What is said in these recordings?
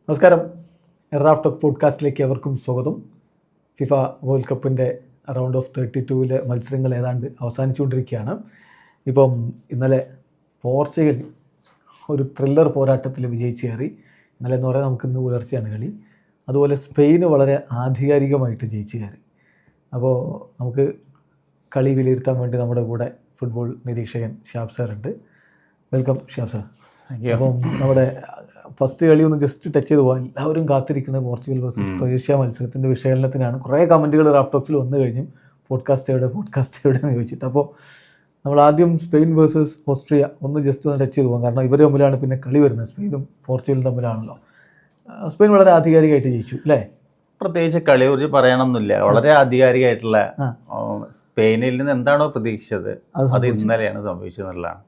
നമസ്കാരം. Raf talk പോഡ്കാസ്റ്റിലേക്ക് എവർക്കും സ്വാഗതം. FIFA world കപ്പിൻ്റെ റൗണ്ട് ഓഫ് 32 മത്സരങ്ങൾ ഏതാണ്ട് അവസാനിച്ചുകൊണ്ടിരിക്കുകയാണ്. ഇപ്പം ഇന്നലെ പോർച്ചുഗൽ ഒരു ത്രില്ലർ പോരാട്ടത്തിൽ വിജയിച്ച് കയറി. ഇന്നലെ എന്ന് പറയാൻ നമുക്കിന്ന് പുലർച്ചെയാണ് കളി. അതുപോലെ സ്പെയിന് വളരെ ആധികാരികമായിട്ട് ജയിച്ച് കയറി. അപ്പോൾ നമുക്ക് കളി വിലയിരുത്താൻ വേണ്ടി നമ്മുടെ കൂടെ ഫുട്ബോൾ നിരീക്ഷകൻ ഷാബ് സാർ ഉണ്ട്. Welcome Shab sir. അപ്പം നമ്മുടെ ഫസ്റ്റ് കളി ഒന്ന് ജസ്റ്റ് ടച്ച് ചെയ്ത് പോകാൻ എല്ലാവരും കാത്തിരിക്കുന്നത് പോർച്ചുഗൽ വേഴ്സസ് ക്രൊയേഷ്യ മത്സരത്തിൻ്റെ വിശകലനത്തിനാണ്. കുറേ കമൻറ്റുകൾ റാഫ് ടോക്സിൽ വന്നു കഴിഞ്ഞു, പോഡ്കാസ്റ്റ് എവിടെ എന്ന് ചോദിച്ചിട്ട്. അപ്പോൾ നമ്മൾ ആദ്യം സ്പെയിൻ വേഴ്സസ് ഓസ്ട്രിയ ഒന്ന് ജസ്റ്റ് ഒന്ന് ടച്ച് ചെയ്ത് പോകാം. കാരണം ഇവർ തമ്മിലാണ് പിന്നെ കളി വരുന്നത്. സ്പെയിനും പോർച്ചുഗലും തമ്മിലാണല്ലോ. സ്പെയിൻ വളരെ ആധികാരികമായിട്ട് ജയിച്ചു അല്ലേ? പ്രത്യേകിച്ച് കളിയെ കുറിച്ച് പറയണമെന്നില്ല. വളരെ ആധികാരികമായിട്ടുള്ള സ്പെയിനിൽ നിന്ന് എന്താണോ പ്രതീക്ഷിച്ചത് അത് ഇന്നലെയാണ് സംഭവിച്ചതെന്നുള്ളതാണ്.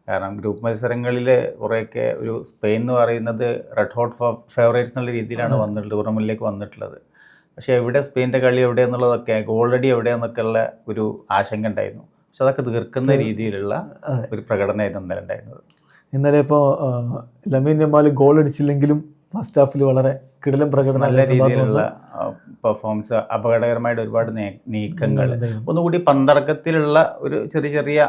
കാരണം ഗ്രൂപ്പ് മത്സരങ്ങളിൽ കുറേയൊക്കെ ഒരു സ്പെയിൻ എന്ന് പറയുന്നത് റെഡ് ഹോട്ട് ഫേവറേറ്റ്സ് എന്നുള്ള രീതിയിലാണ് ടൂർണമെൻറ്റിലേക്ക് വന്നിട്ടുള്ളത്. പക്ഷേ എവിടെ സ്പെയിൻ്റെ കളി എവിടെയെന്നുള്ളതൊക്കെ ഗോൾഡടി എവിടെയെന്നൊക്കെ ഉള്ള ഒരു ആശങ്ക ഉണ്ടായിരുന്നു. പക്ഷെ അതൊക്കെ തീർക്കുന്ന രീതിയിലുള്ള ഒരു പ്രകടനമായിരുന്നു ഇന്നലെ ഉണ്ടായിരുന്നത്. ഇന്നലെ ഇപ്പോൾ ലമീൻ യമാൽ ഗോൾ അടിച്ചില്ലെങ്കിലും ഫസ്റ്റ് ഹാഫിൽ വളരെ കിടിലം പ്രകടനം, നല്ല രീതിയിലുള്ള പെർഫോമൻസ്, അപകടകരമായിട്ട് ഒരുപാട് നീക്കങ്ങൾ, ഒന്നുകൂടി പന്തടക്കത്തിലുള്ള ഒരു ചെറിയ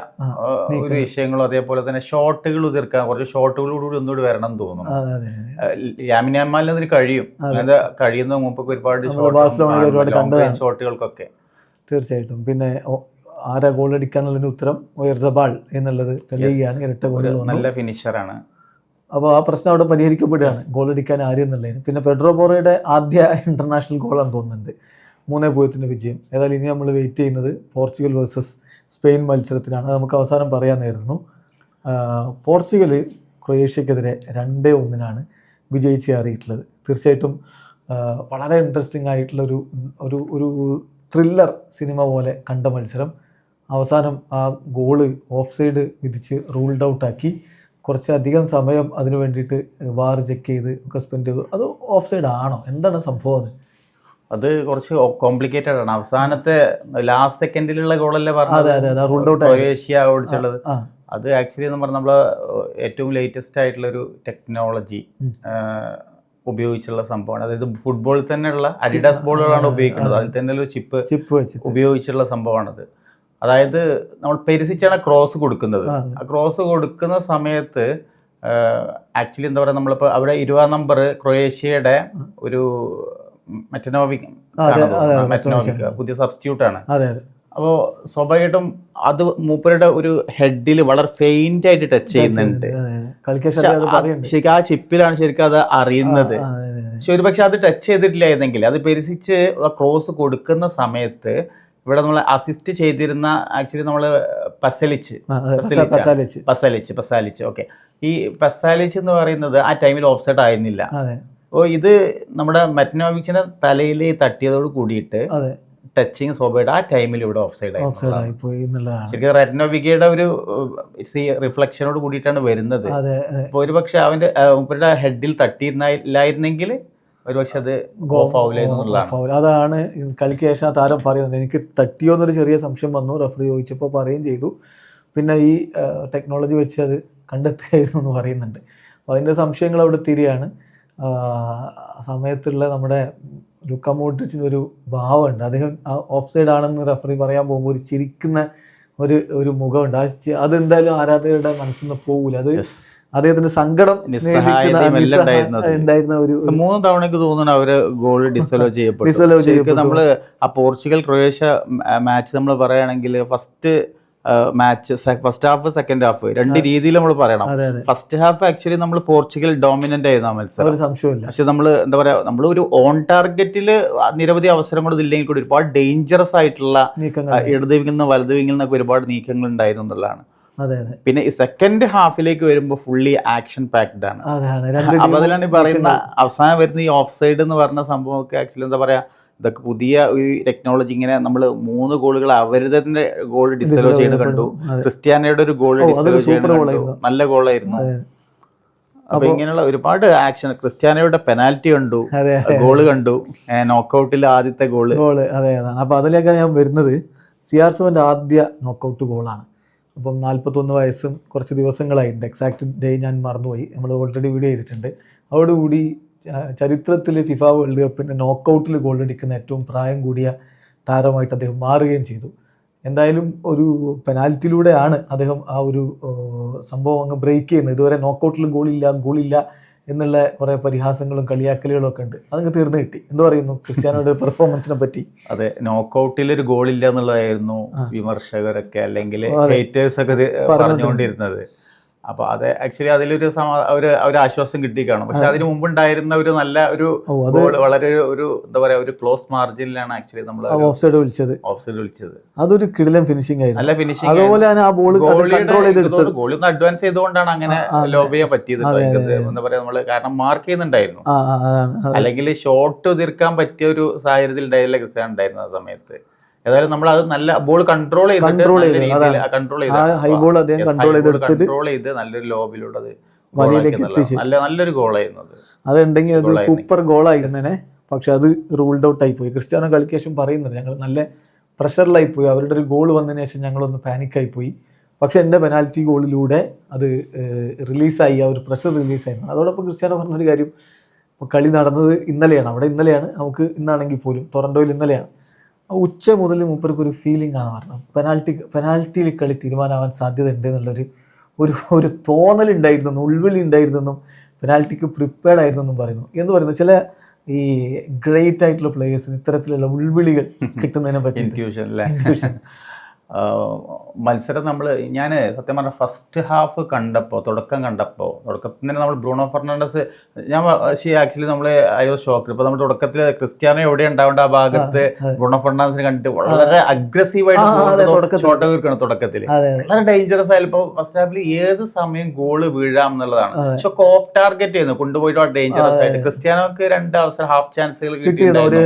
ഒരു വിഷയങ്ങളും അതേപോലെ തന്നെ ഷോട്ടുകൾ തീർക്കാൻ കുറച്ച് ഷോട്ടുകളോടുകൂടി ഒന്നുകൂടി വരണം എന്ന് തോന്നുന്നു. ലാമിൻ യമാലിന് അതിന് കഴിയും. അത് കഴിയുന്ന മുമ്പൊക്കെ ഒരുപാട് ഷോട്ടുകൾക്കൊക്കെ തീർച്ചയായിട്ടും. പിന്നെ ആരാ ഗോൾ അടിക്കാന്നുള്ളതിന് ഉത്തരം ഒയർസബാൾ എന്നുള്ളത് തെളിയുകയാണ്. ഇരട്ട ഗോൾ, നല്ല ഫിനിഷറാണ്. അപ്പോൾ ആ പ്രശ്നം അവിടെ പരിഹരിക്കപ്പെടുകയാണ്, ഗോൾ അടിക്കാൻ ആരും എന്നുള്ളതിന്. പിന്നെ പെഡ്രോ പോറോയുടെ ആദ്യ ഇൻ്റർനാഷണൽ ഗോളാണെന്ന് തോന്നുന്നുണ്ട്. 3-0 വിജയം. ഏതായാലും ഇനി നമ്മൾ വെയിറ്റ് ചെയ്യുന്നത് പോർച്ചുഗൽ വേഴ്സസ് സ്പെയിൻ മത്സരത്തിനാണ്. അത് നമുക്ക് അവസാനം പറയാനായിരുന്നു. പോർച്ചുഗൽ ക്രൊയേഷ്യക്കെതിരെ 2-1 വിജയിച്ച് കയറിയിട്ടുള്ളത്. തീർച്ചയായിട്ടും വളരെ ഇൻട്രസ്റ്റിംഗ് ആയിട്ടുള്ള ഒരു ത്രില്ലർ സിനിമ പോലെ കണ്ട മത്സരം. അവസാനം ആ ഗോള് ഓഫ് സൈഡ് വിധിച്ച് റൂൾഡ് ഔട്ടാക്കി. കുറച്ചധികം സമയം അതിന് വേണ്ടിയിട്ട് വാർ ചെക്ക് ചെയ്ത് ഒക്കെ സ്പെൻഡ് ചെയ്തു. അത് ഓഫ് സൈഡ് ആണോ, എന്താണ് സംഭവം? അത് കുറച്ച് കോംപ്ലിക്കേറ്റഡ് ആണ്. അവസാനത്തെ ലാസ്റ്റ് സെക്കൻഡിലുള്ള ഗോളല്ലേ പറഞ്ഞത്, റൂൾഡ് ഔട്ട് ക്രൊയേഷ്യ ഓടിച്ചുള്ളത്. അത് ആക്ച്വലി എന്ന് പറഞ്ഞാൽ നമ്മൾ ഏറ്റവും ലേറ്റസ്റ്റ് ആയിട്ടുള്ളൊരു ടെക്നോളജി ഉപയോഗിച്ചുള്ള സംഭവമാണ്. അതായത് ഫുട്ബോളിൽ തന്നെയുള്ള അഡിഡാസ് ബോളുകളാണ് ഉപയോഗിക്കുന്നത്. അതിൽ തന്നെ ഒരു ചിപ്പ് ഉപയോഗിച്ചുള്ള സംഭവമാണത്. അതായത് നമ്മൾ പെരിസിച്ചാണ് ക്രോസ് കൊടുക്കുന്നത്. ആ ക്രോസ് കൊടുക്കുന്ന സമയത്ത് ആക്ച്വലി എന്താ പറയുക, നമ്മളിപ്പോൾ അവിടെ 20 നമ്പർ ക്രൊയേഷ്യയുടെ ഒരു മെറ്റനോവിക് പുതിയ സബ്സ്റ്റിറ്റ്യൂട്ടാണ്. അപ്പോൾ സ്വാഭാവികമായിട്ടും അത് മൂപ്പരുടെ ഒരു ഹെഡിൽ വളരെ ഫെയിൻ്റ് ആയിട്ട് ടച്ച് ചെയ്യുന്നുണ്ട്. ശരിക്കും ആ ചിപ്പിലാണ് ശരിക്കും അത് അറിയുന്നത്. പക്ഷെ ഒരു പക്ഷെ അത് ടച്ച് ചെയ്തിട്ടില്ലായിരുന്നെങ്കിൽ, അത് പെരിസിച്ച് ക്രോസ് കൊടുക്കുന്ന സമയത്ത് ഇവിടെ നമ്മൾ അസിസ്റ്റ് ചെയ്തിരുന്ന ആക്ച്വലി നമ്മൾ പസാലിച്ച് ഓക്കെ, ഈ പസാലിച്ച് എന്ന് പറയുന്നത് ആ ടൈമിൽ ഓഫ് സൈഡ് ആയിരുന്നില്ല. അപ്പോൾ ഇത് നമ്മുടെ മെറ്റനോവിച്ചിനെ തലയിൽ തട്ടിയതോട് കൂടിയിട്ട് ടച്ചിങ് സ്വാഭാവികമായിട്ട് ആ ടൈമിൽ ഇവിടെ ഓഫ് സൈഡ് ആയി. ശരിക്കും റെറ്റ്നോവിക്കയുടെ ഒരു റിഫ്ലക്ഷനോട് കൂടിയിട്ടാണ് വരുന്നത്. അപ്പോൾ ഒരു പക്ഷെ അവരുടെ ഹെഡിൽ തട്ടിയിരുന്നില്ലായിരുന്നെങ്കിൽ ഒരുപക്ഷെ അത് അതാണ് കളിക്ക് ശേഷം താരം പറയുന്നത്. എനിക്ക് തട്ടിയോ എന്നൊരു ചെറിയ സംശയം വന്നു, റഫറി ചോദിച്ചപ്പോൾ പറയുകയും ചെയ്തു. പിന്നെ ഈ ടെക്നോളജി വെച്ച് അത് കണ്ടെത്തുകയായിരുന്നു എന്ന് പറയുന്നുണ്ട്. അപ്പോൾ അതിൻ്റെ സംശയങ്ങൾ അവിടെ തിരിയാണ്. സമയത്തുള്ള നമ്മുടെ ലുക്ക മോഡ്രിച്ചിനൊരു ഭാവമുണ്ട്. അദ്ദേഹം ഓഫ് സൈഡ് ആണെന്ന് റഫറി പറയാൻ പോകുമ്പോൾ ഒരു ചിരിക്കുന്ന ഒരു മുഖമുണ്ട്. അതെന്തായാലും ആരാധകരുടെ മനസ്സിൽ നിന്ന് പോകില്ല. അത് അദ്ദേഹത്തിന് സങ്കടം ഉണ്ടായിരുന്ന ഒരു 3 തവണക്ക് തോന്നുന്നു അവര് ഗോൾ ഡിസലോ ചെയ്യപ്പെട്ടു. നമ്മള് ആ പോർച്ചുഗൽ ക്രൊയേഷ്യ മാച്ച് നമ്മൾ പറയുകയാണെങ്കിൽ ഫസ്റ്റ് ഹാഫ് സെക്കൻഡ് ഹാഫ് രണ്ട് രീതിയിൽ നമ്മൾ പറയണം. ഫസ്റ്റ് ഹാഫ് ആക്ച്വലി നമ്മൾ പോർച്ചുഗൽ ഡോമിനന്റ് ആയിരുന്നു ആ മത്സരം, സംശയമില്ല. പക്ഷെ നമ്മൾ എന്താ പറയാ, നമ്മൾ ഒരു ഓൺ ടാർഗറ്റിൽ നിരവധി അവസരങ്ങൾ ഇല്ലെങ്കിൽ കൂടി ഒരുപാട് ഡേഞ്ചറസ് ആയിട്ടുള്ള ഇടത് വിങ്ങിൽ നിന്ന് വലത് വിങ്ങിൽ നിന്നൊക്കെ ഒരുപാട് നീക്കങ്ങൾ ഉണ്ടായിരുന്നു എന്നുള്ളതാണ്. പിന്നെ ഈ സെക്കൻഡ് ഹാഫിലേക്ക് വരുമ്പോൾ ഫുള്ളി ആക്ഷൻ പാക്ഡ് ആണ്. അപ്പൊ അതിലാണ് ഈ പറയുന്ന അവസാനം വരുന്ന ഈ ഓഫ് സൈഡ് എന്ന് പറഞ്ഞ സംഭവമൊക്കെ ആക്ച്വലി എന്താ പറയാ, ഇതൊക്കെ പുതിയ ഈ ടെക്നോളജി. ഇങ്ങനെ നമ്മൾ 3 ഗോളുകൾ അവരുടെ ഗോൾ ഡിസലോ ചെയ്യുന്നത് കണ്ടു. ക്രിസ്ത്യാനോയുടെ ഒരു ഗോൾ ഡിസലോ ചെയ്യുന്നത് നല്ല ഗോളായിരുന്നു. അപ്പൊ ഇങ്ങനെയുള്ള ഒരുപാട് ആക്ഷൻ, ക്രിസ്ത്യാനോയുടെ പെനാൽറ്റി കണ്ടു, ഗോള് കണ്ടു, നോക്കൌട്ടിൽ ആദ്യത്തെ ഗോള്. അപ്പൊ അതിലേക്കാണ് ഞാൻ വരുന്നത്. CR7 ആദ്യ നോക്കൌട്ട് ഗോളാണ്. അപ്പം 41 വയസ്സും കുറച്ച് ദിവസങ്ങളായിട്ടുണ്ട്. എക്സാക്ട് ഡേ ഞാൻ മറന്നുപോയി, നമ്മൾ ഓൾറെഡി വീഡിയോ ചെയ്തിട്ടുണ്ട്. അതോടുകൂടി ചരിത്രത്തിൽ ഫിഫ വേൾഡ് കപ്പിൻ്റെ നോക്കൗട്ടിൽ ഗോൾ അടിക്കുന്ന ഏറ്റവും പ്രായം കൂടിയ താരമായിട്ട് അദ്ദേഹം മാറുകയും ചെയ്തു. എന്തായാലും ഒരു പെനാൽറ്റിയിലൂടെയാണ് അദ്ദേഹം ആ ഒരു സംഭവം അങ്ങ് ബ്രേക്ക് ചെയ്യുന്നത്. ഇതുവരെ നോക്കൗട്ടിൽ ഗോളില്ല എന്നുള്ള കുറേ പരിഹാസങ്ങളും കളിയാക്കലുകളും ഒക്കെ ഉണ്ട്. അതങ്ങ് തീർന്നു കിട്ടി. എന്ത് പറയുന്നു ക്രിസ്ത്യാനോയുടെ പെർഫോമൻസിനെ പറ്റി? അതെ, നോക്കൗട്ടിൽ ഒരു ഗോളില്ല എന്നുള്ളതായിരുന്നു വിമർശകരൊക്കെ അല്ലെങ്കിൽ ഹേറ്റേഴ്സ് ഒക്കെ പറഞ്ഞുകൊണ്ടിരുന്നത്. അപ്പൊ അത് ആക്ച്വലി അതിലൊരു ഒരു ആശ്വാസം കിട്ടിക്കാണും. പക്ഷെ അതിന് മുമ്പുണ്ടായിരുന്ന ഒരു നല്ല ഒരു ഗോൾ, വളരെ ഒരു എന്താ പറയാ, ഒരു ക്ലോസ് മാർജിനിലാണ് ആക്ച്വലി നമ്മൾ ഓഫ്സൈഡ് വിളിച്ചത്. അതൊരു കിടിലൻ ഫിനിഷിംഗ് ആയിരുന്നു. നല്ല ഫിനിഷിംഗ്. അതുപോലെ തന്നെ ആ ബോൾ ഗോളി ഒന്ന് അഡ്വാൻസ് ചെയ്തുകൊണ്ടാണ് അങ്ങനെ ലോബ് ചെയ്യാൻ പറ്റിയത്. എന്താ പറയാ, നമ്മള് കാരണം മാർക്ക് ചെയ്യുന്നുണ്ടായിരുന്നു. അല്ലെങ്കിൽ ഷോട്ട് തീർക്കാൻ പറ്റിയ ഒരു സാഹചര്യത്തിൽ ഉണ്ടായില്ല ക്രിസ്ത്യാനോ ഉണ്ടായിരുന്നു ആ സമയത്ത്. ഏതായാലും നമ്മൾ അത് നല്ല ബോൾ കൺട്രോൾ ചെയ്ത് നല്ലൊരു ലോബിലുള്ളത് നല്ലൊരു ഗോളായിരുന്നു. അതുണ്ടെങ്കിൽ അത് സൂപ്പർ ഗോളായിരുന്നേനെ. പക്ഷെ അത് റൂൾഡ് ഔട്ട് ആയി പോയി. ക്രിസ്ത്യാനോ കളിക്ക് ശേഷം പറയുന്നുണ്ട്, ഞങ്ങൾ നല്ല പ്രഷറിലായി പോയി, അവരുടെ ഒരു ഗോൾ വന്നതിന് ശേഷം ഞങ്ങളൊന്ന് പാനിക്കായി പോയി. പക്ഷെ എൻ്റെ പെനാൽറ്റി ഗോളിലൂടെ അത് റിലീസായി, ആ ഒരു പ്രഷർ റിലീസായിരുന്നു. അതോടൊപ്പം ക്രിസ്ത്യാനോ പറഞ്ഞൊരു കാര്യം, ഇപ്പോൾ കളി നടന്നത് ഇന്നലെയാണ്, അവിടെ ഇന്നലെയാണ്, നമുക്ക് ഇന്നാണെങ്കിൽ പോലും ടൊറൻറ്റോയിൽ ഇന്നലെയാണ്. ഉച്ച മുതൽ മൂപ്പർക്കൊരു ഫീലിംഗ് ആണ് പറഞ്ഞത്, പെനാൽറ്റിയിൽ കളി തീരുമാനമാവാൻ സാധ്യത ഉണ്ട് എന്നുള്ളൊരു ഒരു തോന്നലുണ്ടായിരുന്നെന്നും ഉൾവിളി ഉണ്ടായിരുന്നെന്നും പെനാൽറ്റിക്ക് പ്രിപ്പയർഡ് ആയിരുന്നെന്നും പറയുന്നു. എന്ന് പറയുന്നത് ചില ഈ ഗ്രേറ്റ് ആയിട്ടുള്ള പ്ലേയേഴ്സിന് ഇത്തരത്തിലുള്ള ഉൾവിളികൾ കിട്ടുന്നതിനെ പറ്റി മത്സരം ഞാൻ സത്യം പറഞ്ഞ ഫസ്റ്റ് ഹാഫ് തുടക്കത്തിൽ തന്നെ നമ്മൾ ബ്രൂണോ ഫെർണാണ്ടസ്, ആക്ച്വലി നമ്മൾ ഐ വാസ് ഷോക്ക്ഡ്. ഇപ്പൊ നമ്മൾ തുടക്കത്തിൽ ക്രിസ്ത്യാനോ എവിടെ ഉണ്ടാവേണ്ട ആ ഭാഗത്ത് ബ്രൂണോ ഫെർണാണ്ടസിനെ കണ്ടിട്ട് വളരെ അഗ്രസീവായിട്ട് ഷോട്ട് വീർക്കണം. തുടക്കത്തിൽ വളരെ ഡേഞ്ചറസ് ആയാലും ഇപ്പൊ ഫസ്റ്റ് ഹാഫിൽ ഏത് സമയം ഗോള് വീഴാം എന്നുള്ളതാണ്. പക്ഷെ ഓഫ് ടാർഗറ്റ് ചെയ്യുന്നു, കൊണ്ടുപോയിട്ട് ഡേഞ്ചറസ് ആയിട്ട്. ക്രിസ്ത്യാനോക്ക് 2 അവസരം, ഹാഫ് ചാൻസുകൾ കിട്ടിയിട്ടുണ്ടായിരുന്നു,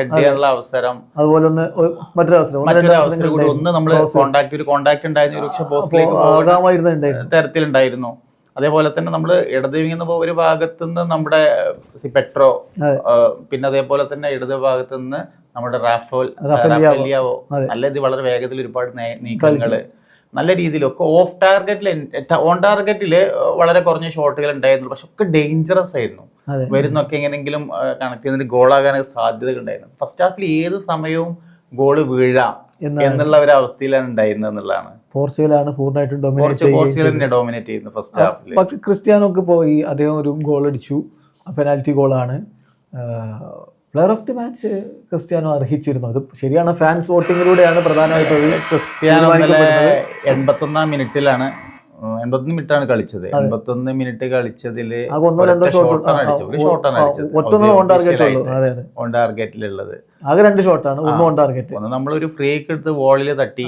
ഹെഡ് ചെയ്യാനുള്ള അവസരം, അതുപോലെ മറ്റൊരു ഒന്ന് നമ്മൾ കോണ്ടാക്ട് ഉണ്ടായിരുന്നു, പക്ഷെ പോസ്റ്റിലേക്ക് തരത്തിലുണ്ടായിരുന്നു. അതേപോലെ തന്നെ നമ്മൾ ഇടത് വിങ്ങുന്ന ഒരു ഭാഗത്തുനിന്ന് നമ്മുടെ പെട്രോ, പിന്നെ അതേപോലെ തന്നെ ഇടത് ഭാഗത്തു നിന്ന് നമ്മുടെ റാഫേലിയാവോ നല്ല ഇത് വളരെ വേഗത്തിൽ ഒരുപാട് നീക്കങ്ങള് നല്ല രീതിയിലൊക്കെ ഓഫ് ടാർഗറ്റിൽ, ഓൺ ടാർഗറ്റിൽ വളരെ കുറഞ്ഞ ഷോട്ടുകൾ ഉണ്ടായിരുന്നു. പക്ഷെ ഒക്കെ ഡേഞ്ചറസ് ആയിരുന്നു. വരുന്നൊക്കെ എങ്ങനെയെങ്കിലും കണക്ട് ചെയ്തിട്ട് ഗോളാകാനൊക്കെ സാധ്യതകൾ ഉണ്ടായിരുന്നു. ഫസ്റ്റ് ഹാഫിൽ ഏത് സമയവും ഗോള് വീഴാം എന്നുള്ള ഒരു അവസ്ഥയിലാണ് ഉണ്ടായിരുന്നത് എന്നുള്ളതാണ്. പോർച്ചുഗലാണ് പൂർണ്ണമായിട്ടും ഡോമിനേറ്റ് ചെയ്യുന്നത് ഫസ്റ്റ് ഹാഫിൽ. പക്ഷെ ക്രിസ്ത്യാനോക്ക് പോയി അദ്ദേഹം ഒരു ഗോൾ അടിച്ചു, പെനാൽറ്റി ഗോളാണ്. Player of the match Cristiano അർഹിച്ചിരുന്നു. അത് ശരിയാണ്, ഫാൻസ് വോട്ടിങ്ങിലൂടെയാണ് പ്രധാനമായിട്ടും ക്രിസ്ത്യാനോ 81 മിനിറ്റിലാണ് 81 മിനിറ്റാണ് കളിച്ചത്. 81 മിനിറ്റ് കളിച്ചതില് ഓൺ ടാർഗറ്റിലുള്ളത് ആകെ 2 ഷോട്ടാണ്. ഒന്ന് നമ്മളൊരു ഫ്രീക്ക് എടുത്ത് വോളില് തട്ടി,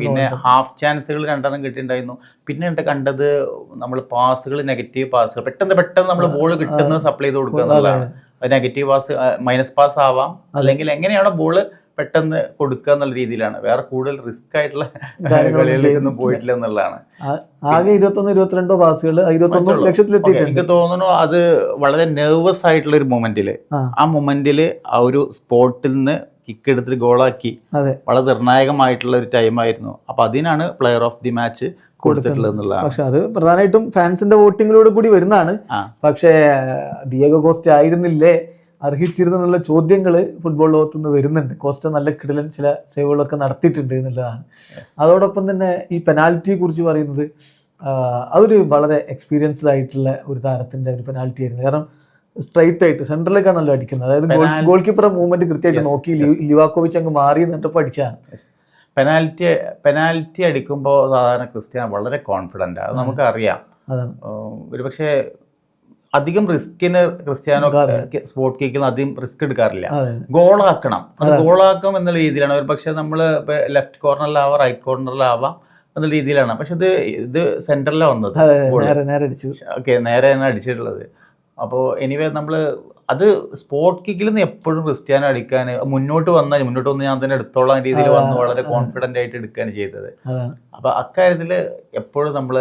പിന്നെ ഹാഫ് ചാൻസുകൾ 2 കിട്ടിയിട്ടുണ്ടായിരുന്നു. പിന്നെ കണ്ടത് നമ്മൾ പാസുകൾ, നെഗറ്റീവ് പാസുകൾ, പെട്ടെന്ന് നമ്മൾ ബോൾ കിട്ടുന്നത് സപ്ലൈ ചെയ്ത് കൊടുക്കുക എന്നുള്ളതാണ്. നെഗറ്റീവ് പാസ്, മൈനസ് പാസ് ആവാം, അല്ലെങ്കിൽ എങ്ങനെയാണോ ബോള് പെട്ടെന്ന് കൊടുക്കുക എന്നുള്ള രീതിയിലാണ്. വേറെ കൂടുതൽ റിസ്ക് ആയിട്ടുള്ള കളികളിലേക്കൊന്നും പോയിട്ടില്ല എന്നുള്ളതാണ്. ആകെ 21-22 പാസുകൾ 21 ലക്ഷത്തിലെത്തിയിട്ടുണ്ട്. എനിക്ക് തോന്നുന്നു അത് വളരെ നെർവസ് ആയിട്ടുള്ള ഒരു മൊമെന്റില്, ആ മൊമെന്റില് ആ ഒരു സ്പോട്ടിൽ നിന്ന് കിക്ക് എടുത്തിട്ട് ഗോളാക്കി വളരെ നിർണായകമായിട്ടുള്ള ഒരു ടൈമായിരുന്നു. അപ്പൊ അതിനാണ് പ്ലെയർ ഓഫ് ദി മാച്ച് കൊടുത്തിട്ടുള്ളത് എന്നുള്ളതാണ്. പക്ഷെ അത് പ്രധാനമായിട്ടും ഫാൻസിന്റെ വോട്ടിങ്ങിലൂടെ കൂടി വരുന്നതാണ്. പക്ഷേ ഡിയേഗോ കോസ്റ്റ ആയിരുന്നില്ലേ അർഹിച്ചിരുന്നുള്ള ചോദ്യങ്ങൾ ഫുട്ബോൾ ലോകത്തുനിന്ന് വരുന്നുണ്ട്. കോസ്റ്റ നല്ല കിടിലൻ ചില സേവുകളൊക്കെ നടത്തിയിട്ടുണ്ട് എന്നുള്ളതാണ്. അതോടൊപ്പം തന്നെ ഈ പെനാൽറ്റിയെ കുറിച്ച് പറയുന്നത്, അതൊരു വളരെ എക്സ്പീരിയൻസ്ഡ് ആയിട്ടുള്ള ഒരു താരത്തിന്റെ ഒരു പെനാൽറ്റി ആയിരുന്നു. കാരണം സ്ട്രൈറ്റ് ആയിട്ട് സെൻട്രലിലേക്കാണല്ലോ അടിക്കുന്നത്. അതായത് ഗോൾ കീപ്പറെ മൂവ്മെന്റ് കൃത്യമായിട്ട് നോക്കി ലിവാക്കോവിച്ച് അങ്ങ് മാറി നിന്നിട്ടപ്പോൾ അടിച്ചാണ്. പെനാൽറ്റി അടിക്കുമ്പോൾ സാധാരണ ക്രിസ്ത്യാനോ വളരെ കോൺഫിഡന്റ് ആണ്, അത് നമുക്കറിയാം. ഒരുപക്ഷെ അധികം റിസ്കിന് ക്രിസ്ത്യാനോ സ്പോട്ട് കിക്കിൽ അധികം റിസ്ക് എടുക്കാറില്ല. ഗോളാക്കണം, അത് ഗോളാക്കാം എന്നുള്ള രീതിയിലാണ്. ഒരു പക്ഷെ നമ്മൾ ലെഫ്റ്റ് കോർണറിലാവാം, റൈറ്റ് കോർണറിലാവാം എന്നുള്ള രീതിയിലാണ്. പക്ഷെ ഇത് സെന്ററിലാണ് വന്നത്, നേരെ തന്നെ അടിച്ചിട്ടുള്ളത്. അപ്പോൾ എനിവേ നമ്മൾ അത് സ്പോട്ട് കിക്കിൽ നിന്ന് എപ്പോഴും ക്രിസ്ത്യാനോ അടിക്കാൻ മുന്നോട്ട് വന്ന് ഞാൻ തന്നെ എടുത്തോളാം രീതിയിൽ വന്ന് വളരെ കോൺഫിഡൻ്റ് ആയിട്ട് എടുക്കുകയാണ് ചെയ്തത്. അപ്പോൾ അക്കാര്യത്തിൽ എപ്പോഴും നമ്മൾ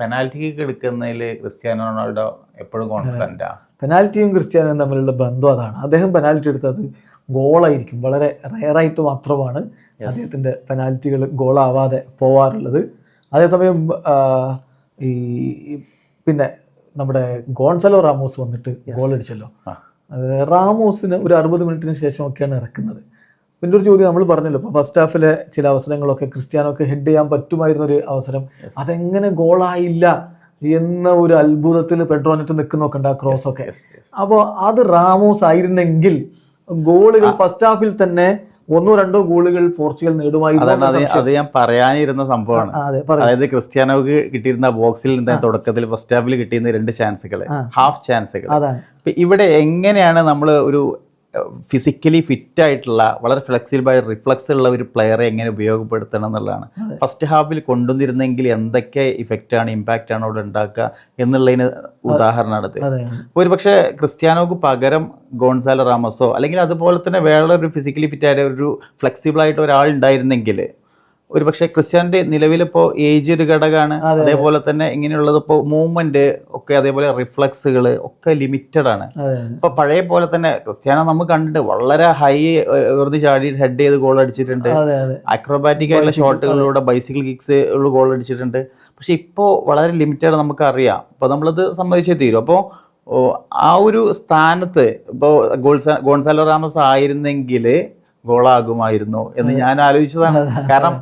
പെനാൽറ്റി കിക്ക് എടുക്കുന്നതിൽ ക്രിസ്ത്യാനോ റൊണാൾഡോ എപ്പോഴും കോൺഫിഡൻ്റാണ്. പെനാൽറ്റിയും ക്രിസ്ത്യാനോയും തമ്മിലുള്ള ബന്ധം അതാണ്. അദ്ദേഹം പെനാൽറ്റി എടുത്തത് ഗോളായിരിക്കും, വളരെ റെയറായിട്ട് മാത്രമാണ് അദ്ദേഹത്തിൻ്റെ പെനാൽറ്റികൾ ഗോളാവാതെ പോവാറുള്ളത്. അതേസമയം ഈ പിന്നെ നമ്മുടെ ഗോൺസലോ റാമോസ് വന്നിട്ട് ഗോൾ അടിച്ചല്ലോ. റാമോസിന് ഒരു 60 മിനിറ്റിന് ശേഷമൊക്കെയാണ് ഇറക്കുന്നത്. പിന്നെ ഒരു ചോദ്യം നമ്മൾ പറഞ്ഞല്ലോ, ഇപ്പോൾ ഫസ്റ്റ് ഹാഫിലെ ചില അവസരങ്ങളൊക്കെ ക്രിസ്ത്യാനോക്ക് ഹെഡ് ചെയ്യാൻ പറ്റുമായിരുന്നൊരു അവസരം, അതെങ്ങനെ ഗോളായില്ല എന്ന ഒരു അത്ഭുതത്തിൽ പെഡ്രോനെറ്റ് നിൽക്കുന്നൊക്കെ ഉണ്ട് ആ ക്രോസ് ഒക്കെ. അപ്പോൾ അത് റാമോസ് ആയിരുന്നെങ്കിൽ ഗോളുകൾ ഫസ്റ്റ് ഹാഫിൽ തന്നെ 1-2 ഗോളുകൾ പോർച്ചുഗൽ നേടുമായിരുന്നു. അത് ഞാൻ പറയാനിരുന്ന സംഭവമാണ്. അതായത് ക്രിസ്ത്യാനോക്ക് കിട്ടിയിരുന്ന ബോക്സിൽ തുടക്കത്തിൽ ഫസ്റ്റ് ഹാഫിൽ കിട്ടിയിരുന്ന 2 ചാൻസുകൾ, ഹാഫ് ചാൻസുകൾ. ഇവിടെ എങ്ങനെയാണ് നമ്മൾ ഒരു ഫിസിക്കലി ഫിറ്റ് ആയിട്ടുള്ള വളരെ ഫ്ലെക്സിബിൾ ആയ റിഫ്ലക്സ് ഉള്ള ഒരു പ്ലെയറെ എങ്ങനെ ഉപയോഗപ്പെടുത്തണം എന്നുള്ളതാണ്. ഫസ്റ്റ് ഹാഫിൽ കൊണ്ടുവന്നിരുന്നെങ്കിൽ എന്തൊക്കെ ഇഫക്റ്റാണ്, ഇമ്പാക്റ്റ് ആണ് അവിടെ ഉണ്ടാക്കുക എന്നുള്ളതിന് ഉദാഹരണമാണത്. ഒരു പക്ഷേ ക്രിസ്ത്യാനോക്ക് പകരം ഗോൺസാലോ റാമോസോ അല്ലെങ്കിൽ അതുപോലെ തന്നെ വേറൊരു ഫിസിക്കലി ഫിറ്റ് ആയ ഒരു ഫ്ലെക്സിബിൾ ആയിട്ട് ഒരാൾ ഉണ്ടായിരുന്നെങ്കിൽ, ഒരു പക്ഷേ ക്രിസ്ത്യാനോന്റെ നിലവിലിപ്പോൾ ഏജ് ഒരു ഘടകമാണ്. അതേപോലെ തന്നെ ഇങ്ങനെയുള്ളത് ഇപ്പോൾ മൂവ്മെന്റ് ഒക്കെ, അതേപോലെ റിഫ്ലക്സുകൾ ഒക്കെ ലിമിറ്റഡ് ആണ്. ഇപ്പൊ പഴയ പോലെ തന്നെ ക്രിസ്ത്യാനോ നമുക്ക് കണ്ടിട്ട് വളരെ ഹൈ വെറുതെ ചാടി ഹെഡ് ചെയ്ത് ഗോൾ അടിച്ചിട്ടുണ്ട്. അക്രോബാറ്റിക് ആയിട്ടുള്ള ഷോട്ടുകളിലൂടെ ബൈസിക്കിൾ കിക്സ് ഉള്ള ഗോൾ അടിച്ചിട്ടുണ്ട്. പക്ഷെ ഇപ്പോൾ വളരെ ലിമിറ്റഡ് നമുക്കറിയാം. അപ്പോൾ നമ്മളത് സമ്മതിച്ചേ തീരും. അപ്പോൾ ആ ഒരു സ്ഥാനത്ത് ഇപ്പോൾ ഗോൺസാലോ റാമോസ് ആയിരുന്നെങ്കിൽ ഗോളാകുമായിരുന്നു എന്ന് ഞാൻ ആലോചിച്ചതാണ്. കാരണം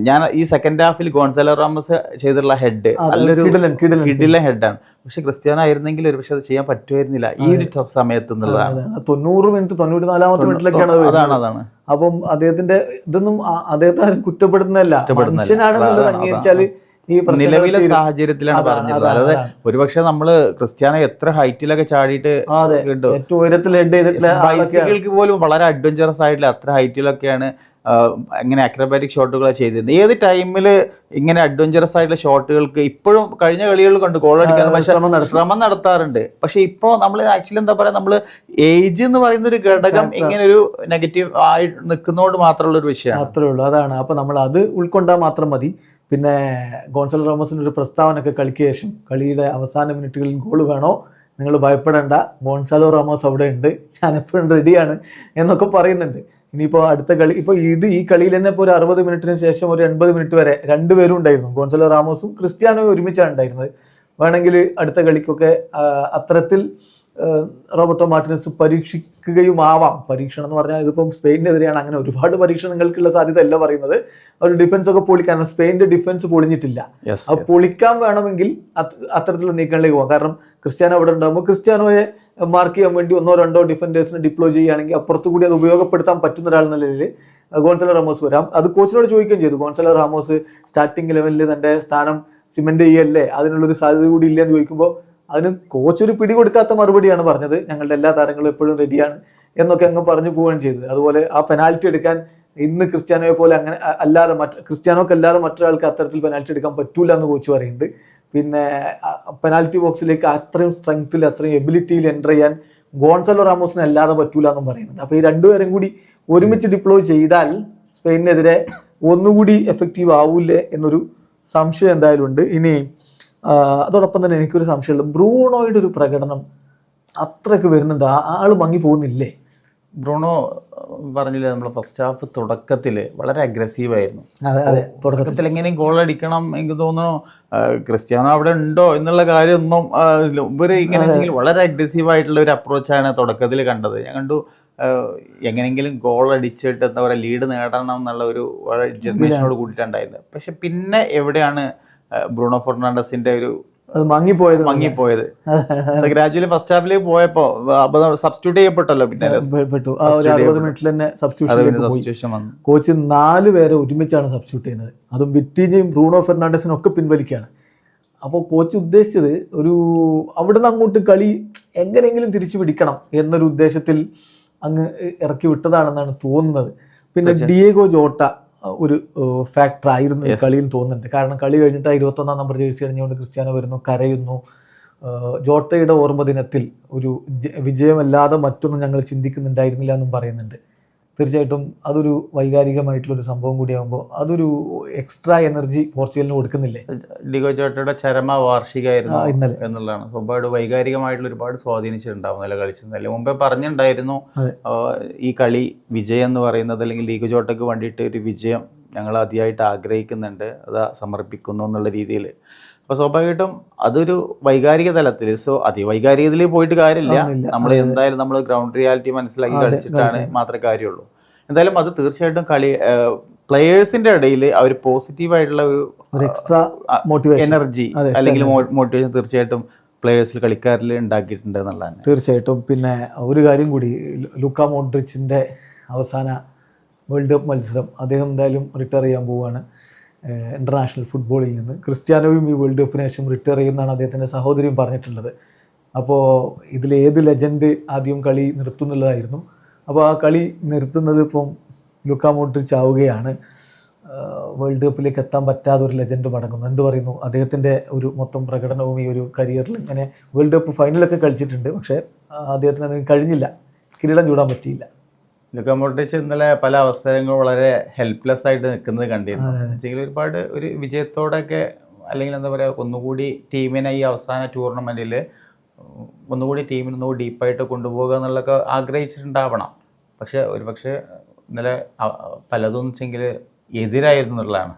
ഞാൻ ഈ സെക്കൻഡ് ഹാഫിൽ ഗോൺസാലോ റാമോസ് ചെയ്തിട്ടുള്ള ഹെഡ് നല്ലൊരു കിടിലൻ ഹെഡാണ്. പക്ഷെ ക്രിസ്ത്യാനോ ആയിരുന്നെങ്കിൽ ഒരു പക്ഷെ അത് ചെയ്യാൻ പറ്റുമായിരുന്നില്ല ഈ ഒരു സമയത്ത് എന്നുള്ളതാണ്. 90 മിനിറ്റ് 94 മിനിറ്റിലൊക്കെയാണ് അതാണ്. അപ്പം അദ്ദേഹത്തിന്റെ ഇതൊന്നും അദ്ദേഹത്തെ ആരും കുറ്റപ്പെടുന്നതല്ല, മനുഷ്യനാണെന്നുള്ളത് അംഗീകരിച്ചാല് നിലവിലെ സാഹചര്യത്തിലാണ് പറഞ്ഞത്. അതായത് ഒരുപക്ഷെ നമ്മള് ക്രിസ്ത്യാനോ എത്ര ഹൈറ്റിലൊക്കെ ചാടിയിട്ട് ബൈസിക്കിൾക്ക് പോലും വളരെ അഡ്വഞ്ചറസ് ആയിട്ടുള്ള അത്ര ഹൈറ്റിലൊക്കെയാണ് ഇങ്ങനെ അക്രോബാറ്റിക് ഷോട്ടുകൾ ചെയ്തിരുന്നത്. ഏത് ടൈമിൽ ഇങ്ങനെ അഡ്വഞ്ചറസ് ആയിട്ടുള്ള ഷോട്ടുകൾക്ക് ഇപ്പോഴും കഴിഞ്ഞ കളികളിൽ കണ്ട് ഗോൾ അടിക്കാൻ പക്ഷെ ശ്രമം നടത്താറുണ്ട്. പക്ഷെ ഇപ്പോൾ നമ്മൾ ആക്ച്വലി എന്താ പറയുക, നമ്മൾ ഏജ് എന്ന് പറയുന്ന ഒരു ഘടകം ഇങ്ങനെ ഒരു നെഗറ്റീവ് ആയി നിൽക്കുന്നതുകൊണ്ട് മാത്രമുള്ള ഒരു വിഷയമാണ്. അത്രേ ഉള്ളൂ. അതാണ്. അപ്പോൾ നമ്മൾ അത് ഉൾക്കൊണ്ടാൽ മാത്രം മതി. പിന്നെ ഗോൺസാലോ റാമോസിൻ്റെ ഒരു പ്രസ്താവനയൊക്കെ കളിക്ക് ശേഷം, കളിയുടെ അവസാന മിനിറ്റുകളിൽ ഗോൾ വേണോ, നിങ്ങൾ ഭയപ്പെടേണ്ട, ഗോൺസാലോ റാമോസ് അവിടെ ഉണ്ട്, ഞാനെപ്പോഴും റെഡിയാണ് എന്നൊക്കെ പറയുന്നുണ്ട്. ഇനിയിപ്പോൾ അടുത്ത കളി, ഇപ്പോൾ ഈ കളിയിൽ തന്നെ ഇപ്പോൾ ഒരു 60 മിനിറ്റിന് ശേഷം ഒരു 80 മിനിറ്റ് വരെ 2 പേരും ഉണ്ടായിരുന്നു. ഗോൺസാലോ റാമോസും ക്രിസ്ത്യാനോയും ഒരുമിച്ചാണ് ഉണ്ടായിരുന്നത്. വേണമെങ്കിൽ അടുത്ത കളിക്കൊക്കെ അത്തരത്തിൽ റോബർട്ടോ മാർട്ടിനസ് പരീക്ഷിക്കുകയുമാവാം. പരീക്ഷണം എന്ന് പറഞ്ഞാൽ ഇതിപ്പം സ്പെയിനെതിരെയാണ്, അങ്ങനെ ഒരുപാട് പരീക്ഷണങ്ങൾക്കുള്ള സാധ്യത അല്ല പറയുന്നത്. ഒരു ഡിഫൻസ് ഒക്കെ പൊളിക്കാൻ, സ്പെയിൻ്റെ ഡിഫൻസ് പൊളിഞ്ഞിട്ടില്ല, അത് പൊളിക്കാൻ വേണമെങ്കിൽ അത്തരത്തിലുള്ള നീക്കങ്ങളിലേക്ക് പോകാം. കാരണം ക്രിസ്ത്യാനോ അവിടെ ഉണ്ടാകുമ്പോൾ ക്രിസ്ത്യാനോയെ മാർക്ക് ചെയ്യാൻ വേണ്ടി 1-2 ഡിഫൻഡേഴ്സിനെ ഡിപ്ലോയ് ചെയ്യുകയാണെങ്കിൽ അപ്പുറത്തു കൂടി അത് ഉപയോഗപ്പെടുത്താൻ പറ്റുന്ന ഒരാൾ എന്ന നിലയിൽ ഗോൺസാലോ റാമോസ് വരാം. അത് കോച്ചിനോട് ചോദിക്കുകയും ചെയ്തു. ഗോൺസാലോ റാമോസ് സ്റ്റാർട്ടിംഗ് ലെവലിൽ തൻ്റെ സ്ഥാനം സിമെന്റ് ചെയ്യല്ലേ, അതിനുള്ളൊരു സാധ്യത കൂടി ഇല്ല എന്ന് ചോദിക്കുമ്പോൾ അതിന് കോച്ച് ഒരു പിടി കൊടുക്കാത്ത മറുപടിയാണ് പറഞ്ഞത്. ഞങ്ങളുടെ എല്ലാ താരങ്ങളും എപ്പോഴും റെഡിയാണ് എന്നൊക്കെ അങ്ങ് പറഞ്ഞു പോവുകയാണ് ചെയ്തത്. അതുപോലെ ആ പെനാൽറ്റി എടുക്കാൻ ഇന്ന് ക്രിസ്ത്യാനോയെ പോലെ അങ്ങനെ അല്ലാതെ ക്രിസ്ത്യാനോക്ക് അല്ലാതെ മറ്റൊരാൾക്ക് അത്തരത്തിൽ പെനാൽറ്റി എടുക്കാൻ പറ്റൂല എന്ന് കോച്ച് പറയുന്നുണ്ട്. പിന്നെ പെനാൽറ്റി ബോക്സിലേക്ക് അത്രയും സ്ട്രെങ്ത്തിൽ അത്രയും എബിലിറ്റിയിൽ എൻ്റർ ചെയ്യാൻ ഗോൺസാലോ റാമോസിന് അല്ലാതെ പറ്റൂല എന്നും പറയുന്നുണ്ട്. അപ്പോൾ ഈ രണ്ടുപേരും കൂടി ഒരുമിച്ച് ഡിപ്ലോയ് ചെയ്താൽ സ്പെയിനെതിരെ ഒന്നുകൂടി എഫക്റ്റീവ് ആവൂലേ എന്നൊരു സംശയം എന്തായാലും ഉണ്ട്. ഇനി അതോടൊപ്പം തന്നെ എനിക്കൊരു സംശയമുള്ളത്, ബ്രൂണോയുടെ ഒരു പ്രകടനം അത്രയ്ക്ക് വരുന്നുണ്ട്, ആള് മങ്ങി പോകുന്നില്ലേ? ബ്രൂണോ പറഞ്ഞില്ലേ, നമ്മൾ ഫസ്റ്റ് ഹാഫ് തുടക്കത്തിൽ വളരെ അഗ്രസീവായിരുന്നു. തുടക്കത്തിൽ എങ്ങനെയും ഗോൾ അടിക്കണം എനിക്ക് തോന്നുന്നു. ക്രിസ്ത്യാനോ അവിടെ ഉണ്ടോ എന്നുള്ള കാര്യമൊന്നും ഇവർ ഇങ്ങനെ വെച്ചെങ്കിൽ വളരെ അഗ്രസീവായിട്ടുള്ള ഒരു അപ്രോച്ചാണ് തുടക്കത്തിൽ കണ്ടത്. ഞാൻ കണ്ടു എങ്ങനെയെങ്കിലും ഗോൾ അടിച്ചിട്ട് എന്താ പറയുക ലീഡ് നേടണം എന്നുള്ള ഒരു വളരെ ജനറേഷനോട് കൂടിയിട്ടുണ്ടായിരുന്നത്. പക്ഷെ പിന്നെ എവിടെയാണ് ബ്രൂണോ ഫെർണാണ്ടസിന്റെ ഒരു മങ്ങിപ്പോയത്. ഗ്രാജുവലി ഫസ്റ്റ് ഹാഫിലേക്ക് പോയപ്പോ സബ്സ്റ്റിറ്റ്യൂട്ട് ചെയ്യപ്പെട്ടല്ലോ. പിന്നെ 60 മിനിറ്റിൽ തന്നെ സബ്സ്റ്റിറ്റ്യൂഷൻ വന്നു. കോച്ച് 4 പേരെ ഒരുമിച്ചാണ് സബ്സ്റ്റിറ്റ്യൂട്ട് ചെയ്യുന്നത്. അതും വിറ്റീനയും ബ്രൂണോ ഫെർണാണ്ടസിനും ഒക്കെ പിൻവലിക്കുകയാണ്. അപ്പോൾ കോച്ച് ഉദ്ദേശിച്ചത് ഒരു അവിടുന്ന് അങ്ങോട്ട് കളി എങ്ങനെയെങ്കിലും തിരിച്ചു പിടിക്കണം എന്നൊരു ഉദ്ദേശത്തിൽ അങ്ങ് ഇറക്കി വിട്ടതാണെന്നാണ് തോന്നുന്നത്. പിന്നെ ഡിയേഗോ ജോട്ട ഒരു ഫാക്ടർ ആയിരുന്നു ഈ കളിയിൽ തോന്നുന്നുണ്ട്. കാരണം കളി കഴിഞ്ഞിട്ട് 21-ാം നമ്പർ ജേഴ്സി അണിഞ്ഞുകൊണ്ട് ക്രിസ്ത്യാനോ വരുന്നു, കരയുന്നു. ജോട്ടയുടെ ഓർമ്മ ദിനത്തിൽ ഒരു വിജയമല്ലാതെ മറ്റൊന്നും ഞങ്ങൾ ചിന്തിക്കുന്നുണ്ടായിരുന്നില്ല എന്നും പറയുന്നുണ്ട്. തീർച്ചയായിട്ടും അതൊരു വൈകാരികമായിട്ടുള്ളൊരു സംഭവം കൂടിയാകുമ്പോൾ അതൊരു എക്സ്ട്രാ എനർജി പോർച്ചുഗലിന് കൊടുക്കുന്നില്ലേ? ഡിഗോ ജോട്ടയുടെ ചരമ വാർഷികമായിരുന്നു ഇന്നലെ എന്നുള്ളതാണ്. സ്വഭാവമായിട്ട് വൈകാരികമായിട്ടുള്ള ഒരുപാട് സ്വാധീനിച്ചിട്ടുണ്ടാവും നല്ല കളിച്ചിരുന്നല്ലേ. മുമ്പേ പറഞ്ഞിട്ടുണ്ടായിരുന്നു ഈ കളി വിജയം എന്ന് പറയുന്നത്, അല്ലെങ്കിൽ ഡിഗോ ജോട്ടയ്ക്ക് വേണ്ടിയിട്ട് ഒരു വിജയം ഞങ്ങൾ അതിയായിട്ട് ആഗ്രഹിക്കുന്നുണ്ട്, അത് സമർപ്പിക്കുന്നു എന്നുള്ള രീതിയിൽ. അപ്പോൾ സ്വാഭാവികമായിട്ടും അതൊരു വൈകാരിക തലത്തിൽ അതിവൈകാരികതയിൽ പോയിട്ട് കാര്യമില്ല. നമ്മൾ എന്തായാലും നമ്മൾ ഗ്രൗണ്ട് റിയാലിറ്റി മനസ്സിലാക്കി കളിച്ചിട്ടാണ് മാത്രമേ കാര്യമുള്ളൂ. എന്തായാലും അത് തീർച്ചയായിട്ടും പ്ലെയേഴ്സിന്റെ ഇടയിൽ അവർ പോസിറ്റീവായിട്ടുള്ള ഒരു എക്സ്ട്രാ മോട്ടിവേഷൻ, എനർജി അല്ലെങ്കിൽ മോട്ടിവേഷൻ തീർച്ചയായിട്ടും പ്ലെയേഴ്സിൽ, കളിക്കാരിൽ ഉണ്ടാക്കിയിട്ടുണ്ട് എന്നുള്ളതാണ്. തീർച്ചയായിട്ടും. പിന്നെ ഒരു കാര്യം കൂടി, ലൂക്ക മോഡ്രിച്ചിൻ്റെ അവസാന വേൾഡ് കപ്പ് മത്സരം, അദ്ദേഹം എന്തായാലും റിട്ടയർ ചെയ്യാൻ പോവുകയാണ് ഇൻ്റർനാഷണൽ ഫുട്ബോളിൽ നിന്ന്. ക്രിസ്ത്യാനോയും ഈ വേൾഡ് കപ്പിന് ശേഷം റിട്ടയർ ചെയ്യുമെന്നാണ് അദ്ദേഹത്തിൻ്റെ സഹോദരിയും പറഞ്ഞിട്ടുള്ളത്. അപ്പോൾ ഇതിലേത് ലെജൻഡ് ആദ്യം കളി നിർത്തുന്നുള്ളതായിരുന്നു. അപ്പോൾ ആ കളി നിർത്തുന്നത് ഇപ്പം ലൂക്ക മോഡ്രിച്ച് ആവുകയാണ്. വേൾഡ് കപ്പിലേക്ക് എത്താൻ പറ്റാതെ ഒരു ലെജൻഡ് മടങ്ങുന്നു. എന്ത് പറയുന്നു? അദ്ദേഹത്തിൻ്റെ ഒരു മൊത്തം പ്രകടനവും ഈ ഒരു കരിയറിൽ ഇങ്ങനെ വേൾഡ് കപ്പ് ഫൈനലൊക്കെ കളിച്ചിട്ടുണ്ട്, പക്ഷേ അദ്ദേഹത്തിന് അതിന് കഴിഞ്ഞില്ല, കിരീടം ചൂടാൻ പറ്റിയില്ല. ലൂക്ക മോഡ്രിച്ച് ഇന്നലെ പല അവസരങ്ങളും വളരെ ഹെൽപ്ലെസ് ആയിട്ട് നിൽക്കുന്നത് കണ്ടിരുന്നു. വെച്ചെങ്കിൽ ഒരുപാട് ഒരു വിജയത്തോടൊക്കെ, അല്ലെങ്കിൽ എന്താ പറയുക, ഒന്നുകൂടി ടീമിനെ ഈ അവസാന ടൂർണമെൻറ്റിൽ ഒന്നുകൂടി ടീമിനൊന്നുകൂടി ഡീപ്പായിട്ട് കൊണ്ടുപോകുക എന്നുള്ളതൊക്കെ ആഗ്രഹിച്ചിട്ടുണ്ടാവണം. പക്ഷേ ഒരുപക്ഷെ ഇന്നലെ പലതും വെച്ചെങ്കിൽ എതിരായിരുന്നു എന്നുള്ളതാണ്.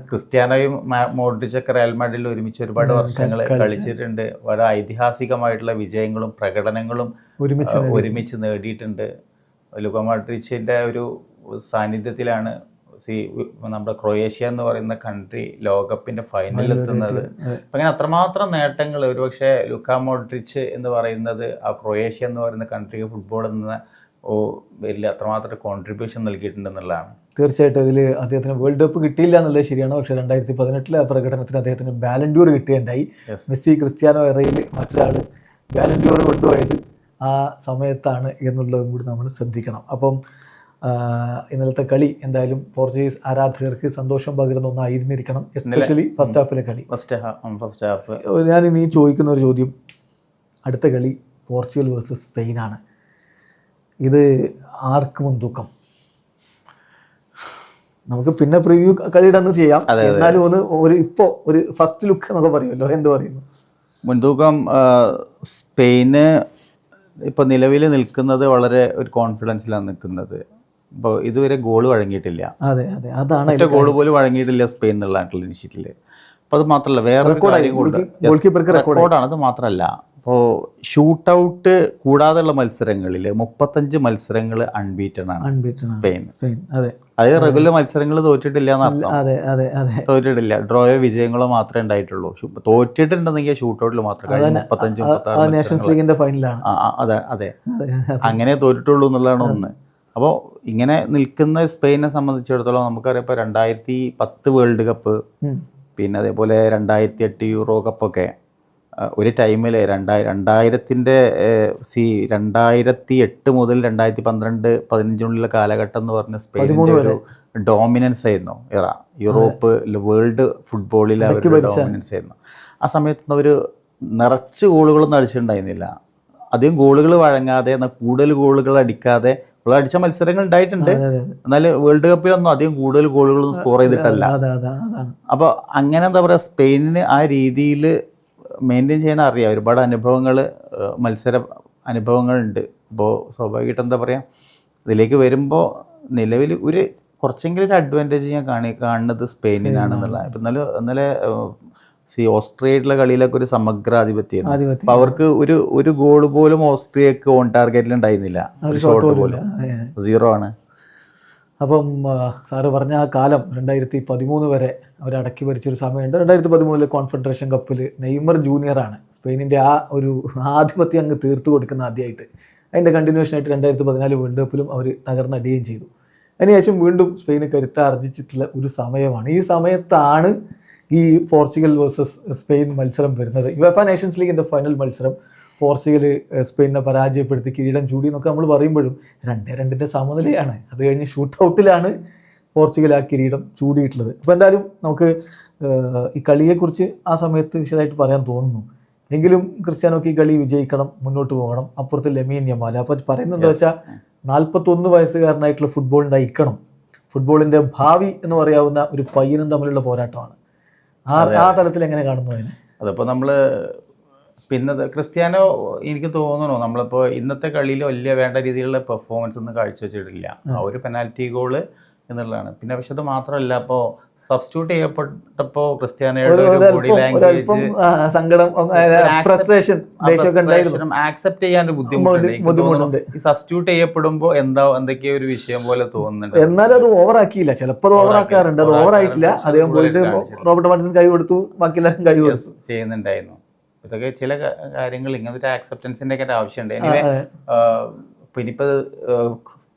ക്രിസ്ത്യാനോയും മോഡ്രിച്ചൊക്കെ റയൽ മാഡ്രിഡിൽ ഒരുമിച്ച് ഒരുപാട് വർഷങ്ങൾ കളിച്ചിട്ടുണ്ട്. വളരെ ഐതിഹാസികമായിട്ടുള്ള വിജയങ്ങളും പ്രകടനങ്ങളും ഒരുമിച്ച് നേടിയിട്ടുണ്ട്. ലൂക്ക മോഡ്രിച്ചിൻ്റെ ഒരു സാന്നിധ്യത്തിലാണ് നമ്മുടെ ക്രൊയേഷ്യ എന്ന് പറയുന്ന കൺട്രി ലോകകപ്പിൻ്റെ ഫൈനലിൽ എത്തുന്നത്. അപ്പം അങ്ങനെ അത്രമാത്രം നേട്ടങ്ങൾ ഒരുപക്ഷെ ലൂക്ക മോഡ്രിച്ച് എന്ന് പറയുന്നത് ആ ക്രൊയേഷ്യ എന്ന് പറയുന്ന കൺട്രിക്ക് ഫുട്ബോൾ എന്ന വലിയ അത്രമാത്രം കോൺട്രിബ്യൂഷൻ നൽകിയിട്ടുണ്ടെന്നുള്ളതാണ്. തീർച്ചയായിട്ടും ഇതിൽ അദ്ദേഹത്തിന് വേൾഡ് കപ്പ് കിട്ടിയില്ല എന്നുള്ളത് ശരിയാണ്. പക്ഷേ 2018 ആ പ്രകടനത്തിന് അദ്ദേഹത്തിന് ബാലൻഡ്യൂർ കിട്ടുകയുണ്ടായി. മെസ്സി ക്രിസ്ത്യാനോ എറയിൽ മറ്റൊരാൾ ബാലൻഡ്യൂർ കൊണ്ടുപോയത് ആ സമയത്താണ് എന്നുള്ളതും കൂടി നമ്മൾ ശ്രദ്ധിക്കണം. അപ്പം ഇന്നലത്തെ കളി എന്തായാലും പോർച്ചുഗീസ് ആരാധകർക്ക് സന്തോഷം പകരുന്ന ഒന്നായിരുന്നിരിക്കണം, എസ്പെഷ്യലി ഫസ്റ്റ് ഹാഫിലെ കളി. ഫസ്റ്റ് ഹാഫ് ഞാൻ ഇനി ചോദിക്കുന്ന ഒരു ചോദ്യം, അടുത്ത കളി പോർച്ചുഗൽ വേഴ്സസ് സ്പെയിനാണ്. ഇത് ആർക്ക് മുൻതൂക്കം? നമുക്ക് പിന്നെ പ്രിവ്യൂ കളിയുടെ അന്ന് ചെയ്യാം, എന്നാലും ഇപ്പോൾ ഒരു ഫസ്റ്റ് ലുക്ക് എന്നൊക്കെ പറയുമല്ലോ, എന്ത് പറയുന്നു? മുൻതൂക്കം സ്പെയിന് ഇപ്പോൾ നിലവിൽ നിൽക്കുന്നത് വളരെ ഒരു കോൺഫിഡൻസിലാണ് നിൽക്കുന്നത്. ഇപ്പോൾ ഇതുവരെ ഗോൾ വഴങ്ങിയിട്ടില്ല. അതെ അതെ, അതാണ് ഒറ്റ ഗോൾ പോലും വഴങ്ങിയിട്ടില്ല സ്പെയിൻ എന്നുള്ള ഇനിഷ്യത്തിൽ. അപ്പോൾ അത് മാത്രമല്ല, വേറെ റെക്കോർഡാണ്. അത് മാത്രമല്ല, ഇപ്പോൾ ഷൂട്ട് ഔട്ട് കൂടാതെയുള്ള മത്സരങ്ങളിൽ 35 മത്സരങ്ങൾ അൺബീറ്റൺ ആണ് സ്പെയിൻ. അതായത് റെഗുലർ മത്സരങ്ങൾ തോറ്റിട്ടില്ല എന്നർത്ഥം. തോറ്റിട്ടില്ല, ഡ്രോയോ വിജയങ്ങളോ മാത്രമേ ഉണ്ടായിട്ടുള്ളൂ. തോറ്റിട്ടുണ്ടെന്നെങ്കിൽ ഷൂട്ട് ഔട്ടിൽ മാത്രമേ 35 അതെ അങ്ങനെ തോറ്റിട്ടുള്ളൂ എന്നുള്ളതാണ് ഒന്ന്. അപ്പോൾ ഇങ്ങനെ നിൽക്കുന്ന സ്പെയിനെ സംബന്ധിച്ചിടത്തോളം നമുക്കറിയാം, ഇപ്പോൾ 2010 വേൾഡ് കപ്പ്, പിന്നെ അതേപോലെ 2008 യൂറോ കപ്പൊക്കെ ഒരു ടൈമിൽ 2008 മുതൽ 2012-15 കാലഘട്ടം എന്ന് പറഞ്ഞ സ്പെയിനിൻ്റെ ഒരു ഡോമിനൻസ് ആയിരുന്നു. യൂറോപ്പ് വേൾഡ് ഫുട്ബോളിൽ അവരുടെ ഡോമിനൻസ് ആയിരുന്നു. ആ സമയത്തൊന്നും അവർ നിറച്ച് ഗോളുകളൊന്നും അടിച്ചിട്ടുണ്ടായിരുന്നില്ല. അധികം ഗോളുകൾ വഴങ്ങാതെ, എന്നാൽ കൂടുതൽ ഗോളുകൾ അടിക്കാതെ അടിച്ച മത്സരങ്ങൾ ഉണ്ടായിട്ടുണ്ട്. എന്നാൽ വേൾഡ് കപ്പിലൊന്നും അധികം കൂടുതൽ ഗോളുകളൊന്നും സ്കോർ ചെയ്തിട്ടല്ല. അപ്പോൾ അങ്ങനെ എന്താ പറയുക, സ്പെയിനിന് ആ രീതിയിൽ മെയിൻറ്റെയിൻ ചെയ്യാൻ അറിയാം. ഒരുപാട് മത്സര അനുഭവങ്ങളുണ്ട്. അപ്പോൾ സ്വാഭാവികമായിട്ട് എന്താ പറയുക, ഇതിലേക്ക് വരുമ്പോൾ നിലവിൽ കുറച്ചെങ്കിലും ഒരു അഡ്വാൻറ്റേജ് ഞാൻ കാണുന്നത് സ്പെയിനിനാണെന്നുള്ളത്. ഇപ്പം ഇന്നലെ ഓസ്ട്രിയയുടെ കളിയിലൊക്കെ ഒരു സമഗ്ര ആധിപത്യം. അപ്പോൾ അവർക്ക് ഒരു ഗോൾ പോലും ഓസ്ട്രിയക്ക് ഓൺ ടാർഗറ്റിൽ ഉണ്ടായിരുന്നില്ല, ഒരു ഷോട്ട് പോലും, 0 ആണ്. അപ്പം സാറ് പറഞ്ഞ ആ കാലം 2013 വരെ അവരടക്കി ഭരിച്ചൊരു സമയമുണ്ട്. 2013 കോൺഫെഡറേഷൻ കപ്പിൽ നെയ്മർ ജൂനിയറാണ് സ്പെയിനിൻ്റെ ആ ഒരു ആധിപത്യം അങ്ങ് തീർത്തു കൊടുക്കുന്ന ആദ്യമായിട്ട്. അതിൻ്റെ കണ്ടിന്യൂഷനായിട്ട് 2014 വേൾഡ് കപ്പിലും അവർ തകർന്നടിയുകയും ചെയ്തു. അതിനുശേഷം വീണ്ടും സ്പെയിന് കരുത്താർജിച്ചിട്ടുള്ള ഒരു സമയമാണ്. ഈ സമയത്താണ് ഈ പോർച്ചുഗൽ വേഴ്സസ് സ്പെയിൻ മത്സരം വരുന്നത്. യുവേഫ നേഷൻസ് ലീഗിൻ്റെ ഫൈനൽ മത്സരം പോർച്ചുഗൽ സ്പെയിനെ പരാജയപ്പെടുത്തി കിരീടം ചൂടി എന്നൊക്കെ നമ്മൾ പറയുമ്പോഴും 2-2 സമനിലയാണ്. അത് കഴിഞ്ഞ് ഷൂട്ട് ഔട്ടിലാണ് പോർച്ചുഗൽ ആ കിരീടം ചൂടിയിട്ടുള്ളത്. അപ്പോൾ എന്തായാലും നമുക്ക് ഈ കളിയെക്കുറിച്ച് ആ സമയത്ത് വിശദമായിട്ട് പറയാൻ തോന്നുന്നു. എങ്കിലും ക്രിസ്ത്യാനോക്ക് ഈ കളി വിജയിക്കണം, മുന്നോട്ട് പോകണം. അപ്പുറത്ത് ലെമീൻ യമാൽ. അപ്പോൾ പറയുന്നത് എന്താ വെച്ചാൽ 41 വയസ്സുകാരനായിട്ടുള്ള ഫുട്ബോൾ നയിക്കണം. ഫുട്ബോളിൻ്റെ ഭാവി എന്ന് പറയാവുന്ന ഒരു പയ്യനും തമ്മിലുള്ള പോരാട്ടമാണ്. ആ തലത്തിൽ എങ്ങനെ കാണുന്നു അതിനെ? അതിപ്പോൾ നമ്മൾ പിന്നെ ക്രിസ്ത്യാനോ എനിക്ക് തോന്നുന്നു നമ്മളിപ്പോൾ ഇന്നത്തെ കളിയിൽ വലിയ വേണ്ട രീതിയിലുള്ള പെർഫോമൻസ് ഒന്നും കാഴ്ചവെച്ചിട്ടില്ല. ആ ഒരു പെനാൽറ്റി ഗോള് എന്നുള്ളതാണ്. പിന്നെ പക്ഷെ അത് മാത്രമല്ല, ഇപ്പോൾ സബ്സ്റ്റിറ്റ്യൂട്ട് ചെയ്യപ്പെട്ടപ്പോൾ ക്രിസ്ത്യാനോയുടെ ഒരു ബോഡി ലാംഗ്വേജ്, സങ്കടം, ഫ്രസ്ട്രേഷൻ ആക്സെപ്റ്റ് ചെയ്യാൻ ഒരു ബുദ്ധിമുട്ടുണ്ട്. ഈ സബ്സ്റ്റിറ്റ്യൂട്ട് ചെയ്യപ്പെടുമ്പോൾ എന്തൊക്കെയോ ഒരു വിഷയം പോലെ തോന്നുന്നുണ്ട്. എന്നാലും അത് ഓവറാക്കിയില്ല, ചിലപ്പോൾ ഓവറാക്കാറുണ്ട്, അത് ഓവറായിട്ടില്ല. അദ്ദേഹം പോയിട്ട് റോബർട്ട് പാറ്റിൻസൺ കൈ കൊടുത്തു, ബാക്കി എല്ലാവരും കൈ കൊടുത്തു ചെയ്യുന്നുണ്ടായിരുന്നു. ഇതൊക്കെ ചില കാര്യങ്ങൾ ഇങ്ങനത്തെ ഒരു ആക്സെപ്റ്റൻസിന്റെ ഒക്കെ ആവശ്യമുണ്ട്. എനിവേ പിന്നിപ്പോൾ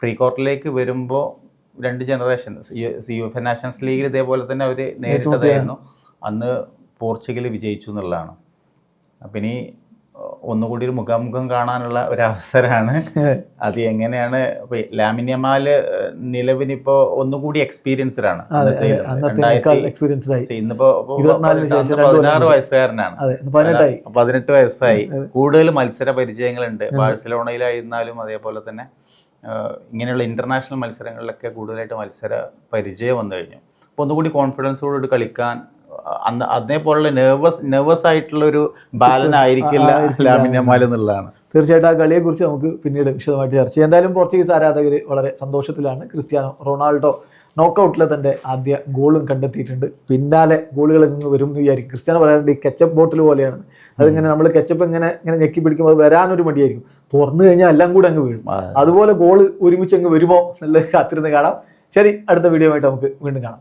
പ്രീ ക്വാർട്ടറിലേക്ക് വരുമ്പോൾ 2 ജനറേഷൻ UEFA നാഷണൽസ് ലീഗിൽ ഇതേപോലെ തന്നെ അവർ നേരിട്ടതായിരുന്നു. അന്ന് പോർച്ചുഗൽ വിജയിച്ചു എന്നുള്ളതാണ്. അപ്പം ഇനി ഒന്നുകൂടി ഒരു മുഖാമുഖം കാണാനുള്ള ഒരവസരമാണ്. അത് എങ്ങനെയാണ് ലാമിൻ യമാൽ നിലവിലിപ്പോൾ ഒന്നുകൂടി എക്സ്പീരിയൻസ്ഡ് ആണ്. ഇന്നിപ്പോ 16 വയസ്സുകാരനാണ്, 18 വയസ്സായി. കൂടുതൽ മത്സര പരിചയങ്ങളുണ്ട്. ബാഴ്സലോണയിലായിരുന്നാലും അതേപോലെ തന്നെ ഇങ്ങനെയുള്ള ഇന്റർനാഷണൽ മത്സരങ്ങളിലൊക്കെ കൂടുതലായിട്ട് മത്സര പരിചയം വന്നു കഴിഞ്ഞു. അപ്പോൾ ഒന്നുകൂടി കോൺഫിഡൻസോടുകൂടി കളിക്കാൻ അതേപോലുള്ള നെർവസ് ആയിട്ടുള്ള ഒരു ബാലൻ ആയിരിക്കില്ല ലാമിൻ യമാൽ എന്നുള്ളതാണ്. തീർച്ചയായിട്ടും ആ കളിയെക്കുറിച്ച് നമുക്ക് പിന്നീട് വിശദമായിട്ട് ചർച്ച ചെയ്യാം. എന്തായാലും പോർച്ചുഗീസ് ആരാധകർ വളരെ സന്തോഷത്തിലാണ്. ക്രിസ്ത്യാനോ റൊണാൾഡോ നോക്കൗട്ടിലെ തൻ്റെ ആദ്യ ഗോളും കണ്ടെത്തിയിട്ടുണ്ട്. പിന്നാലെ ഗോളുകൾ ഇങ്ങ് വരും എന്ന് വിചാരിക്കും. ക്രിസ്ത്യാനോ പറയാറുണ്ട് ഈ കെച്ചപ്പ് ബോട്ടിൽ പോലെയാണ്. അതിങ്ങനെ നമ്മൾ കെച്ചപ്പ് ഇങ്ങനെ ഞെക്കി പിടിക്കുമ്പോൾ വരാനൊരു മടിയായിരിക്കും, തുറന്നു കഴിഞ്ഞാൽ എല്ലാം കൂടെ അങ്ങ് വീഴും. അതുപോലെ ഗോള് ഒരുമിച്ച് അങ്ങ് വരുമോ എന്നുള്ളത് കാത്തിരുന്ന് കാണാം. ശരി, അടുത്ത വീഡിയോ ആയിട്ട് നമുക്ക് വീണ്ടും കാണാം.